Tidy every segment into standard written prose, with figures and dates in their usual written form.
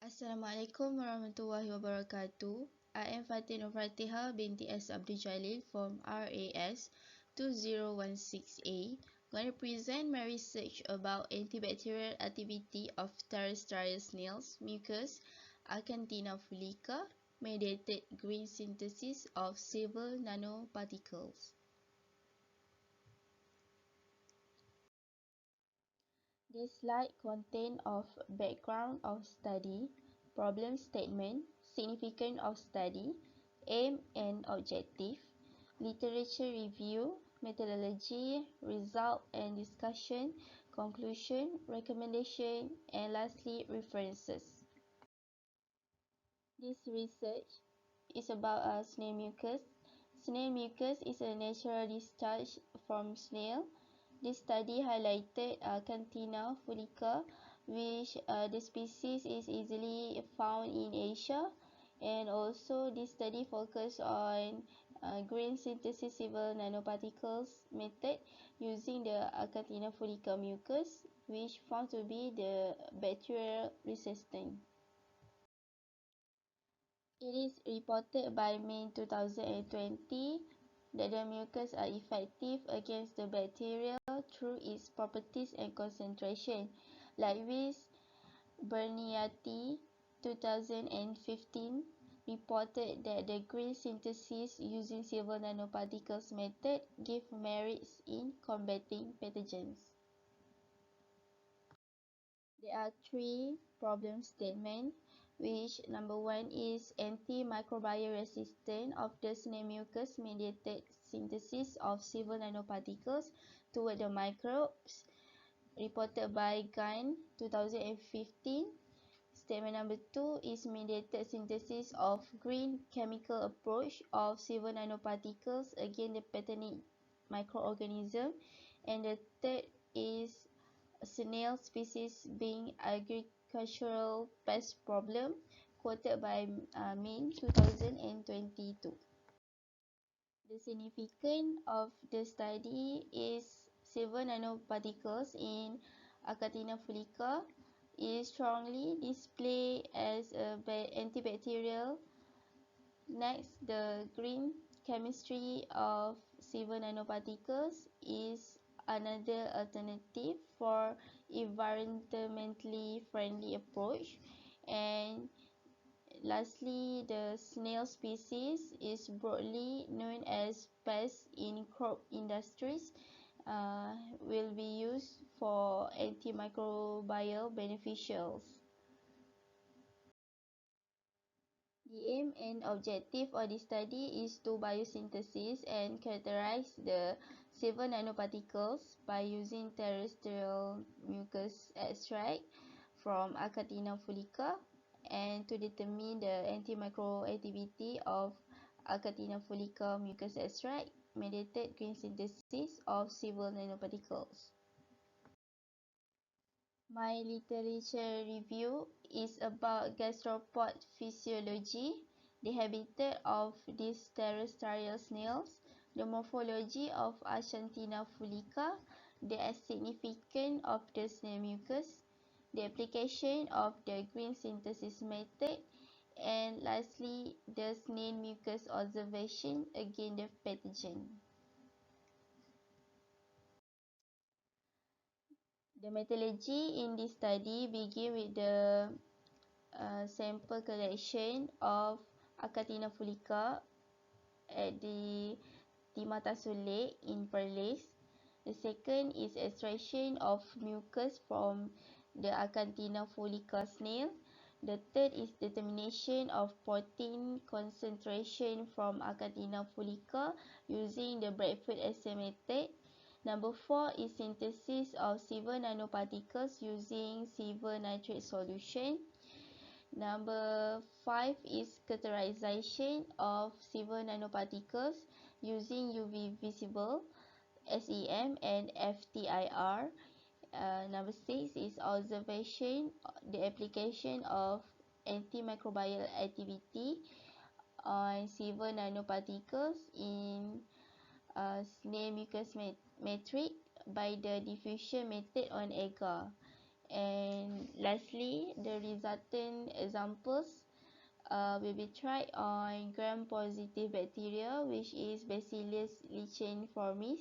Assalamualaikum warahmatullahi wabarakatuh. I am Fateha Binti Abdul Jalil from RAS 2016A. Going to present my research about antibacterial activity of terrestrial snails, mucus, Acanthaena fulica, mediated green synthesis of several nanoparticles. This slide contains of background of study, problem statement, significance of study, aim and objective, literature review, methodology, result and discussion, conclusion, recommendation, and lastly references. This research is about snail mucus. Snail mucus is a natural discharge from snail. This study highlighted Acanthaena fulica, which the species is easily found in Asia, and also this study focused on green synthesis several nanoparticles method using the Acanthaena fulica mucus, which found to be the bacterial resistant. It is reported by May 2020 that the mucus are effective against the bacteria through its properties and concentration. Likewise, Berniati 2015 reported that the green synthesis using several nanoparticles method give merits in combating pathogens. There are three problem statements, which number one is antimicrobial resistance of the snail mucus mediated synthesis of several nanoparticles toward the microbes, reported by Gunn 2015. Statement number two is mediated synthesis of green chemical approach of several nanoparticles against the pathogenic microorganism, and the third is snail species being agricultural pest problem, quoted by Min 2022. The significance of the study is several nanoparticles in Acanthaena fulica is strongly displayed as antibacterial. Next, the green chemistry of several nanoparticles is another alternative for environmentally friendly approach. And lastly, the snail species is broadly known as pests in crop industries, will be used for antimicrobial beneficials. The aim and objective of this study is to biosynthesis and characterize the several nanoparticles by using terrestrial mucus extract from Acanthaena fulica and to determine the antimicrobial activity of Acanthaena fulica mucus extract mediated green synthesis of several nanoparticles. My literature review is about gastropod physiology, the habitat of these terrestrial snails, the morphology of Acanthaena fulica, the significance of the snail mucus, the application of the green synthesis method, and lastly, the snail mucus observation against the pathogen. The methodology in this study begins with the sample collection of Acanthaena fulica at the Timatasu Lake in Perlis. The second is extraction of mucus from the Acanthaena fulica snail. The third is determination of protein concentration from Acanthaena fulica using the Bradford assay method. Number 4 is synthesis of several nanoparticles using silver nitrate solution. Number 5 is characterization of several nanoparticles using UV visible, SEM and FTIR. Number 6 is observation, the application of antimicrobial activity on several nanoparticles in snail mucus matrix by the diffusion method on agar. And lastly, the resultant examples will be tried on gram-positive bacteria, which is Bacillus licheniformis,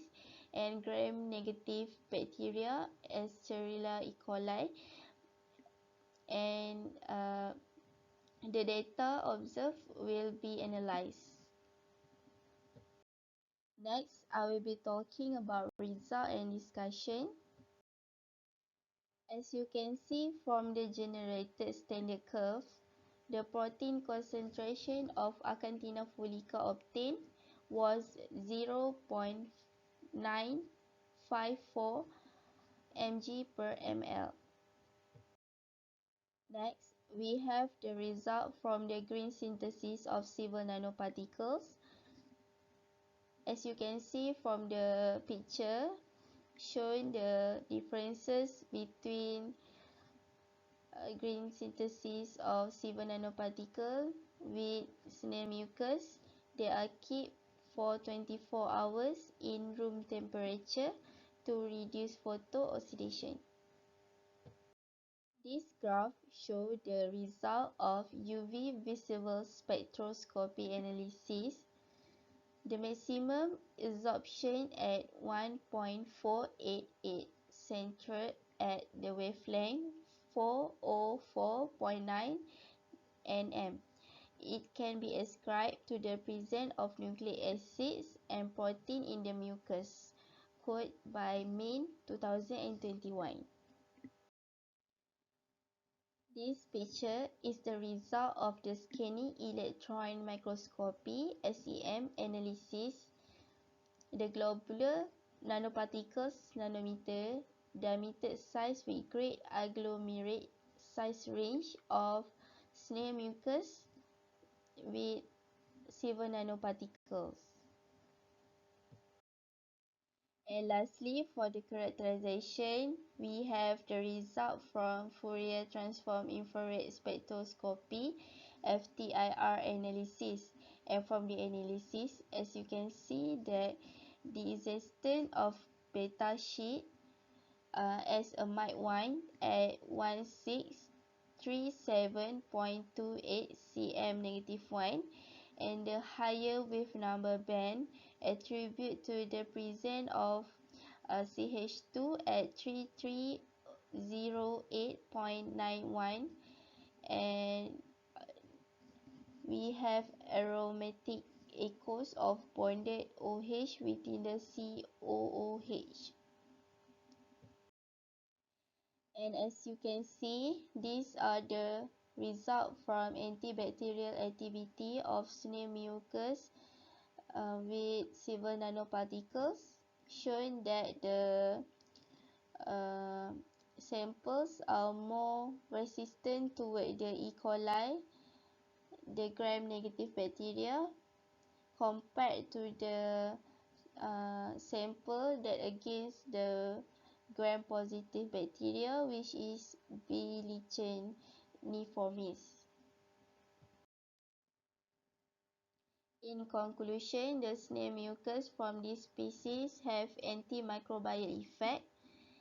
and gram-negative bacteria, Escherichia E. coli, and the data observed will be analyzed. Next, I will be talking about result and discussion. As you can see from the generated standard curve, the protein concentration of Acanthaena fullica obtained was 0.954 mg per ml. Next, we have the result from the green synthesis of civil nanoparticles. As you can see from the picture, showing the differences between green synthesis of civil nanoparticle with snail mucus. They are kept for 24 hours in room temperature to reduce photooxidation. This graph shows the result of UV visible spectroscopy analysis. The maximum absorption at 1.488 centered at the wavelength 404.9 nm. It can be ascribed to the presence of nucleic acids and protein in the mucus, quoted by Min 2021. This picture is the result of the scanning electron microscopy (SEM) analysis. The globular nanoparticles nanometer diameter size with great agglomerate size range of snail mucus with silver nanoparticles. And lastly, for the characterization, we have the result from Fourier transform infrared spectroscopy FTIR analysis. And from the analysis, as you can see that the existence of beta sheet as a MIC1 at 1637.28 cm -1 and the higher wave number band attribute to the presence of CH2 at 3308.91 and we have aromatic echoes of bonded OH within the COOH. And as you can see, these are the results from antibacterial activity of snail mucus with silver nanoparticles, showing that the samples are more resistant toward the E. coli, the gram-negative bacteria, compared to the sample that against the gram-positive bacteria, which is B. licheniformis. In conclusion, the snail mucus from this species have antimicrobial effect,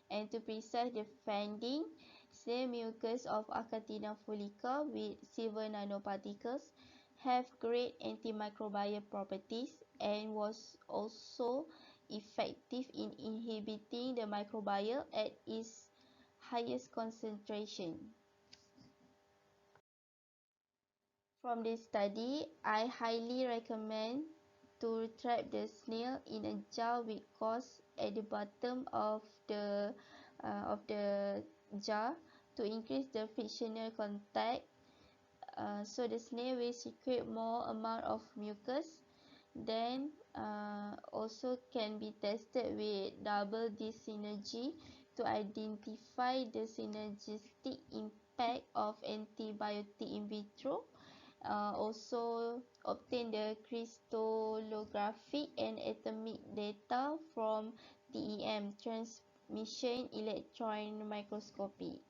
and to precise the finding, snail mucus of Acanthaena fullica with silver nanoparticles have great antimicrobial properties and was also effective in inhibiting the microbiome at its highest concentration. From this study, I highly recommend to trap the snail in a jar with corks at the bottom of the jar to increase the frictional contact so the snail will secrete more amount of mucus. Then also can be tested with double this synergy to identify the synergistic impact of antibiotic in vitro. Also obtain the crystallographic and atomic data from TEM, transmission electron microscopy.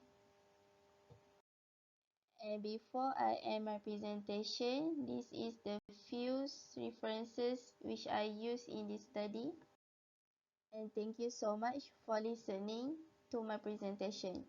And before I end my presentation, this is the few references which I use in this study. And thank you so much for listening to my presentation.